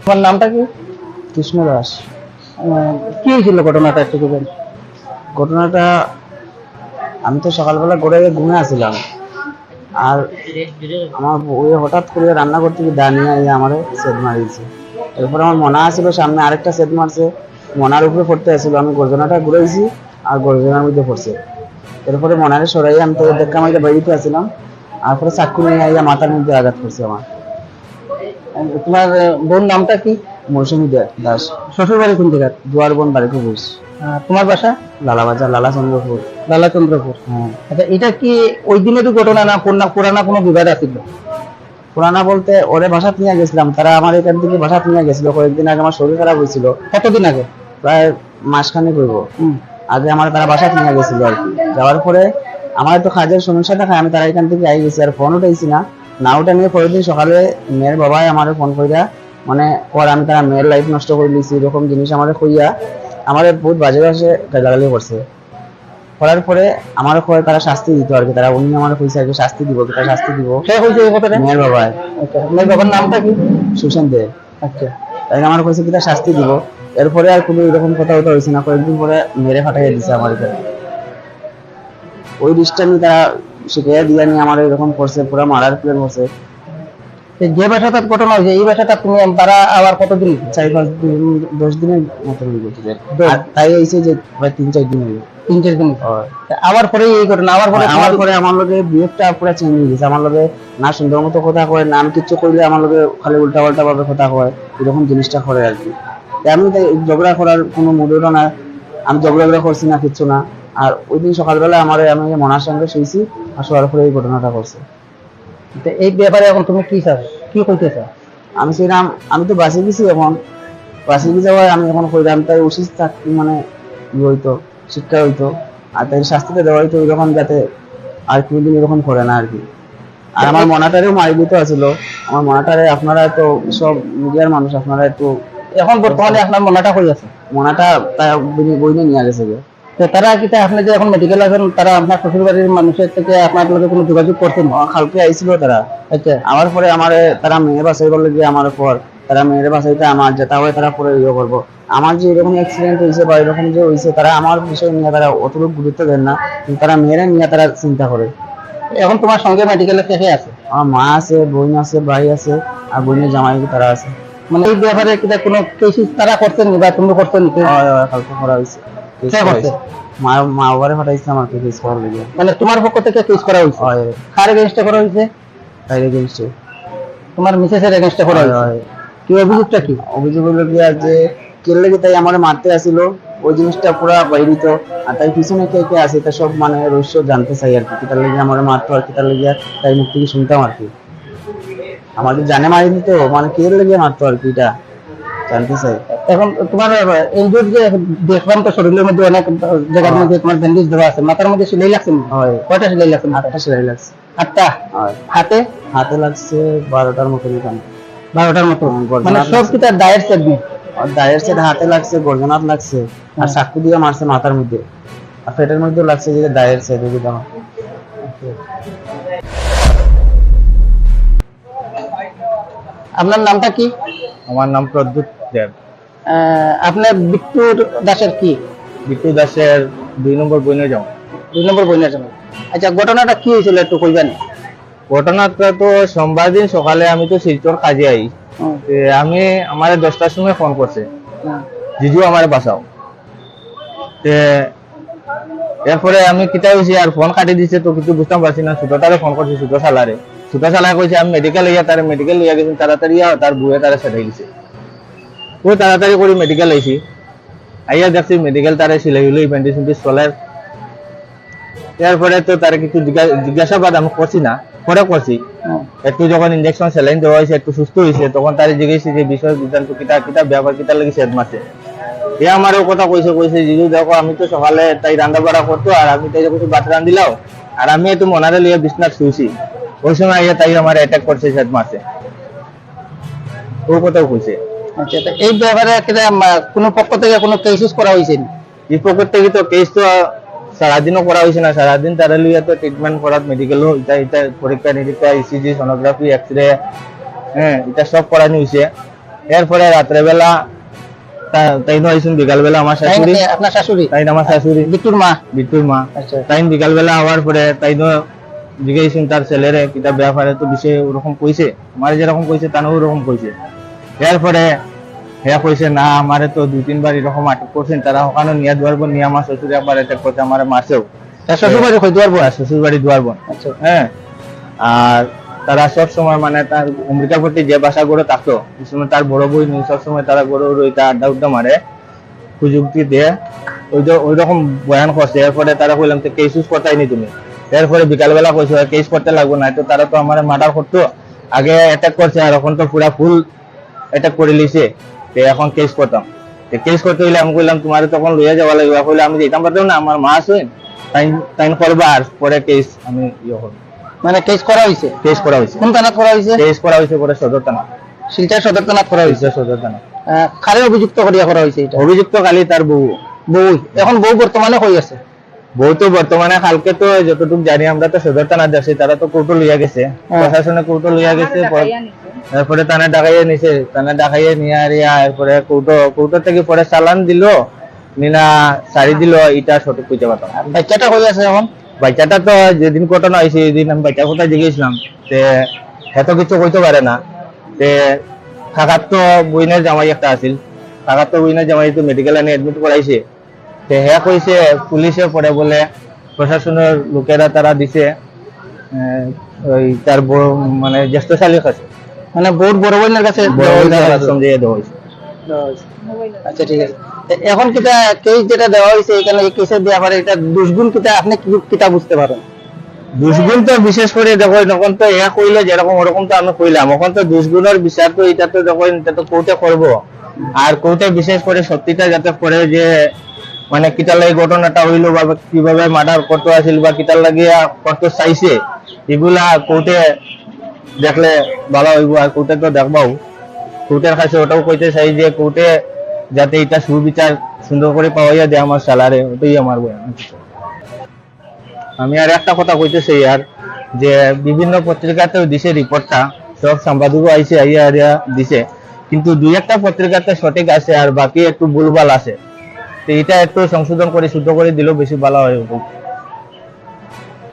তোমার নামটা কি? কৃষ্ণ দাস। কি হয়েছিল ঘটনাটা একটু বলবেন? ঘটনাটা, আমি তো সকালবেলা ঘরে ঘুমে আসছিলাম, আর আমার ওই হঠাৎ করে রান্না করতে গিয়ে দাঁড়িয়ে আমার সেট মারিয়েছে। এরপর আমার মনে আসছিল সামনে আরেকটা সেট মারছে, মনার উপরে পড়তে আসছিল, আমি গর্জনাটা ঘুরেছি আর গর্জনার মধ্যে পড়ছে। এরপরে মনারে সরাই আমি তো দেখা আমাকে বাড়িতে আসছিলাম, তারপরে চাকু নিয়ে আইয়া মাথার মধ্যে আঘাত করছে আমার। তোমার বোন নামটা কি? মৌসুমী দাস। শ্বশুর বাড়ি কোন জায়গার? দুয়ার বোন বাড়ি খুবুস। তোমার বাসা? লালাবাজার, লালাচন্দ্রপুর। লালাচন্দ্রপুর। হ্যাঁ। আচ্ছা, এটা কি ওই দিনেরই ঘটনা না পুরানা কোনো বিবাদ আছিল? পুরানা বলতে ওরে বাসাত নিয়ে গেছিলাম, তারা আমার এখান থেকে বাসাত নিয়ে গেছিল কয়েকদিন আগে। আমার শরীর খারাপ হয়েছিল। কতদিন আগে? প্রায় মাসখানেক হইব। আগে আমার তারা বাসাত নিয়ে গেছিল আর কি। যাওয়ার পরে আমার একটু কাজের সমস্যা দেখায়, আমি তারা এখান থেকে আই গেছি, আর ফোন উঠাইছি না। না ওটা নিয়ে পরের দিন সকালে মেয়ের বাবাই আমার ফোন কইরা মানে পর আমি তারা মেয়ের লাইফ নষ্ট করে দিয়েছি এরকম জিনিস আমার কইয়া আমার বহুত বাজে বাজে গালাগালি করছে। করার পরে আমার কয় তারা শাস্তি দিত আর কি, তারা উনি আমার কইছে আর কি শাস্তি দিব, তারা শাস্তি দিব। সে কইছে এই কথাটা? মেয়ের বাবাই। আচ্ছা, মেয়ের বাবার নামটা কি? সুশান দে। আচ্ছা, তাই আমার কইছে কি তারা শাস্তি দিব। এরপরে আর কোনো এরকম কথা হয়েছে না, কয়েকদিন পরে মেরে ফাটাইয়া দিছে আমার এখানে। ওই ডিস্টার্ব তারা শিখাইয়া দিয়া নিয়ে আমার এরকম করছে, পুরো মারার প্ল্যান করছে। যে বাসাটার ঘটনা হয়েছে এই বাসাটা তুমি তারা আবার কতদিন? 4-5 দিন, 10 দিনের মতো হয়ে গেছে। আর তাই হয়েছে যে প্রায় 3-4 দিন হয়ে গেছে। 3-4 দিন। আবার পরে এই ঘটনা, আবার পরে আমার লগে বিহেভটা পুরো চেঞ্জ হয়ে গেছে। আমার লগে না সুন্দর মতো কথা কয়, না আমি কিচ্ছু করলে আমার লগে খালি উল্টা পাল্টা ভাবে কথা কয়, এরকম জিনিসটা করে আর কি। আমি তাই ঝগড়া করার কোনো মুডও না, আমি ঝগড়া করছি না, কিচ্ছু না। আর ওই দিন সকালবেলা আমি মনার সঙ্গে শুয়েছি, আর শোয়ার পরে এই ঘটনাটা করছে। এই ব্যাপারে এখন তুমি কি চাও, কি কইতে চাও? আমি সেরাম, আমি তো বাসে গেছি, এখন বাসে গিয়ে যাওয়ায় আমি এখন কইলাম তাই উচিত থাকতে মানে হইতো, শিক্ষা হইতো, আর তাই শাস্তিটা দেওয়া হইতো এরকম, যাতে আর কোনোদিন এরকম করে না আর কি। আর আমার মনাটারেও মারি দিতে আছিল। আমার মনাটারে আপনারা তো সব মিডিয়ার মানুষ, আপনারা একটু এখন বর্তমানে আপনার মনাটা কই আছে? মনাটা তাই বইনে নিয়ে গেছে। তারা কি আপনি যে এখন মেডিকেল আছেন, তারা আপনার শ্বশুর বাড়ির মানুষের থেকে আপনার লগে কোনো যোগাযোগ করছেন? কালকে আইছিল তারা। আচ্ছা, আমার পরে আমার তারা মেয়ে বাসাই বলে গিয়ে আমার পর তারা মেয়ের বাসাইতে আমার যেটা হয় তারা পরে ইয়ে করবো। আমার যে এরকম অ্যাক্সিডেন্ট হয়েছে বা এরকম যে হয়েছে, তারা আমার বিষয় নিয়ে তারা অতটুকু গুরুত্ব দেন না, কিন্তু তারা মেয়েরা নিয়ে তারা চিন্তা করে। এখন তোমার সঙ্গে মেডিকেলে কে কে আছে? আমার মা আছে, বোন আছে, ভাই আছে, আর বোনের জামাই তারা আছে। মানে এই ব্যাপারে কোনো কেসিস তারা করছেন বা তুমি করছেন? কালকে করা হয়েছে। মা বাবারে পাঠাইছে আমাকে কেস করার লেগে। মানে তোমার পক্ষ থেকে কেস করা হয়েছে? কার এগেইনস্টে করা হয়েছে? তাই এগেইনস্টে। তোমার মিসেসের এগেইনস্টে করা হয়েছে? কি অভিযোগটা কি? অভিযোগ হলো কি যে কে লেগে তাই আমার মারতে আসিল, ওই জিনিসটা পুরা বাইরিত। আর তাই পিছনে কে কে আছে এটা সব মানে রহস্য জানতে চাই আর কি। তার লেগে আমার মারতো আর কি, তার লেগে তাই মুখ থেকে শুনতাম আর কি। আমাকে জানে মারি দিত, মানে কে লেগে মারতো আর কি, এটা জানতে চাই। এখন তোমার ইনজুর যে দেখলাম তো শরীরের মধ্যে অনেক জায়গার মধ্যে তোমার ব্যান্ডেজ দেওয়া আছে, মাথার মধ্যে সেলাই লাগছে? কয়টা সেলাই লাগছে? 8টা সেলাই লাগছে। 8টা? হাতে? হাতে লাগছে 12টার মতো। 12টার মতো? মানে সব কি তার দায়ের সেট নেই? দায়ের সেট হাতে লাগছে, গর্জনাত লাগছে, আর চাকু দিয়ে মারছে মাথার মধ্যে, আর পেটের মধ্যে লাগছে যে দায়ের সেট। আপনার নামটা কি? আমার নাম প্রদ্যুৎ দেব। আপনার বিট্টুর দাসের কি? বিট্টু দাসের 2 নম্বর বোনের জামাই। 2 নম্বর বোনের জামাই। আচ্ছা, ঘটনাটা কি হয়েছিল একটু কইবেন? ঘটনাটা তো সোমবার দিন সকালে আমি তো শিলচর কাজে আই। আমি আমার 10টার সময় ফোন করছে, জিজু আমার বাসাও। এরপরে আমি কিতা হয়েছি আর ফোন কাটি দিছে, তো কিছু বুঝতে পারছি না। সুতোটারে ফোন করছি, সুতো সালারে। সুতো সালারে কইছে আমি মেডিকেল ইয়া, তার মেডিকেল লিয়া গেছি তাড়াতাড়ি, তার বুয়ে তারা সেটাই গেছে। ও তাড়াতাড়ি করে মেডিকেল আইছি, আইয়া দেখছি মেডিকেল তারে সিলাই হইলো, ব্যান্ডেজ চলার। এরপরে তো তার কিছু জিজ্ঞাসাবাদ আমি করছি না, পরে করছি। একটু যখন ইঞ্জেকশন স্যালাইন দেওয়া হয়েছে, একটু সুস্থ হয়েছে, তখন তার জিজ্ঞেসি যে বিষয় বিধান্ত কিতা কিতা ব্যাপার কিতা লাগে সেদ মাসে। এ আমারও কথা কইছে জিজু দেখো আমি তো সকালে তাই রান্না বাড়া করতো, আর আমি তাই কিছু ভাত রান্ধিলাও, আর আমি একটু মনারে লিয়ে বিছনাথ শুয়েছি, ওই সময় আইয়া তাই আমার অ্যাটাক করছে সেদ মাসে। ও কথাও কইছে। আচ্ছা, এই ব্যাপারে কোনো পক্ষ থেকে কোনো কেসিস করা হয়েছে? এই পক্ষ থেকে তো কেস তো সারাদিনও করা হয়েছে না, সারাদিন তারা লিয়া তো ট্রিটমেন্ট করার মেডিকেলও এটা পরীক্ষা নিরীক্ষা, ইসিজি, সোনোগ্রাফি, এক্সরে, এটা সব করানো হয়েছে। এরপরে রাত্রেবেলা তাই নয়সুন বিকালবেলা আমার শাশুড়ি, আপনার শাশুড়ি তাই আমার শাশুড়ি বিট্টুর মা। বিট্টুর মা, আচ্ছা তাই বিকালবেলা হওয়ার পরে তাই জিজ্ঞাসুন তার ছেলেরে কিতা ব্যাপারে, তো বিষয়ে ওরকম কইছে, আমার যেরকম কইছে তানও ওরকম কইছে। এরপরে হ্যাঁ কইছে না আমারে তো 2-3 বার এরকম আটক করছেন, তারা ওখানে নিয়ে দুয়ারব নিয়ে আমার শ্বশুর একবার অ্যাটাক করছে, আমার মারছেও। তার শ্বশুর বাড়ি কই দুয়ার বয়স? শ্বশুর বাড়ি দুয়ারবন। আচ্ছা হ্যাঁ, আর তারা সব সময় মানে তার অমৃতাপতি যে বাসা গড়ে থাকতো, এই সময় তার বড় বই নেই, সব সময় তারা গড়ে রইতে আড্ডা উড্ডা মারে, প্রযুক্তি দিয়ে ওই রকম বয়ান করছে। এরপরে তারা কইলাম তো কেস করতাই নি তুমি। এরপরে বিকালবেলা কইছে কেস করতে লাগবো না, তো তারা তো আমার মার্ডার করতো, আগে অ্যাটাক করছে আর এখন তো পুরা ফুল অ্যাটাক করে লিছে, তো এখন কেস করতাম। কেস করতে হইলে আমি কইলাম তোমার তখন লইয়া যাওয়া লাগবে, কইলে আমি যেতাম পারতাম না, আমার মা আছে তাই করবা, আর পরে কেস আমি ইয়ে করবো। মানে কেস করা হয়েছে? কেস করা হয়েছে। কোন থানাত করা হয়েছে? কেস করা হয়েছে পরে সদর থানা, শিলচর সদর থানাত করা হয়েছে। সদর থানা। কারে অভিযুক্ত করিয়া করা হয়েছে এটা? অভিযুক্ত কালি তার বউ। বউ এখন বউ বর্তমানে কই আছে? বউ তো বর্তমানে কালকে তো যতটুকু জানি আমরা তো সদর থানা যাচ্ছি, তারা তো কোর্টে লইয়া গেছে, প্রশাসনে কোর্টে লইয়া গেছে, তারপরে থানা ডাকাইয়া নিছে, থানা ডাকাইয়া নিয়ে আরিয়া এরপরে কোর্টের থেকে পরে চালান দিল নিনা সারি দিল, এটা সঠিক কইতে পারতাম। বাচ্চাটা কই আছে এখন? বাচ্চাটা তো যেদিন ঘটনা হয়েছে এদিন আমি বাচ্চার কথা জিজ্ঞেসলাম, তে এত কিছু কইতে পারে না। তে কাকার তো বইনের জামাই একটা আছিল, কাকার তো বইনের জামাই তো মেডিকেল আনি এডমিট করাইছে, তে হ্যাঁ কইছে পুলিশে পরে বলে প্রশাসনের লোকেরা তারা দিছে ওই তার মানে জ্যেষ্ঠশালীর কাছে, মানে বউর বড় বোনের কাছে সমঝিয়ে দেওয়া হয়েছে। আচ্ছা ঠিক আছে। এখন কিটা কেস যেটা দেওয়া হয়েছে এখানে এই কেসে দেওয়া পারে, এটা দুষ্গুণ কিটা আপনি কিটা বুঝতে পারেন? দুষ্গুণ তো বিশেষ করে দেখো যখন তো এ কইলে যেরকম ওরকম তো আমি কইলাম, এখন তো দুষ্গুণের বিচার তো এটা তো যখন এটা তো কোর্টে করবো, আর কোর্টে বিশেষ করে সত্যিটা যাতে করে যে মানে কিটার লাগে ঘটনাটা হইলো বা কিভাবে মার্ডার করতে আসিল বা কিটার লাগিয়া করতে চাইছে, এগুলা কোর্টে দেখলে ভালো হইব। আর কোর্টে তো দেখবাও, কোর্টের কাছে ওটাও কইতে চাই যে কোর্টে যাতে এটা সুবিচার সুন্দর করে পাওয়া দেয় আমার সালারে, ওটাই আমার বয়ান। আমি আর একটা কথা কইতেছি আর যে বিভিন্ন পত্রিকাতেও দিছে রিপোর্টটা, সব সাংবাদিকও আইছে আইয়া দিছে, কিন্তু 2-1টা পত্রিকাতে সঠিক আছে আর বাকি একটু ভুলভাল আছে, তো এটা একটু সংশোধন করে শুদ্ধ করে দিলেও বেশি ভালো হয়।